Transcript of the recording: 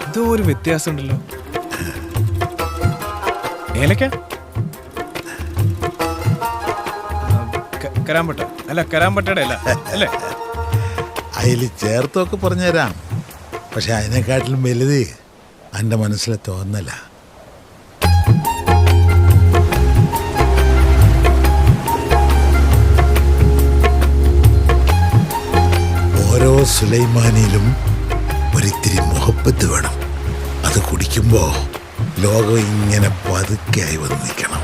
എന്തോ ഒരു വ്യത്യാസം ഉണ്ടല്ലോ. ഏലക്ക കരാമ്പട്ട അല്ല, കരാമ്പട്ടയുടെ അല്ല അല്ലേ? അതിൽ ചേർത്തൊക്കെ പറഞ്ഞുതരാം. പക്ഷെ അതിനെക്കാട്ടിലും വലുത് എൻ്റെ മനസ്സിലെ തോന്നല. ഓരോ സുലൈമാനിയിലും ഒരിത്തിരി മുഹബത്ത് വേണം. അത് കുടിക്കുമ്പോൾ ലോകം ഇങ്ങനെ പതുക്കെയായി വന്ന് നിൽക്കണം.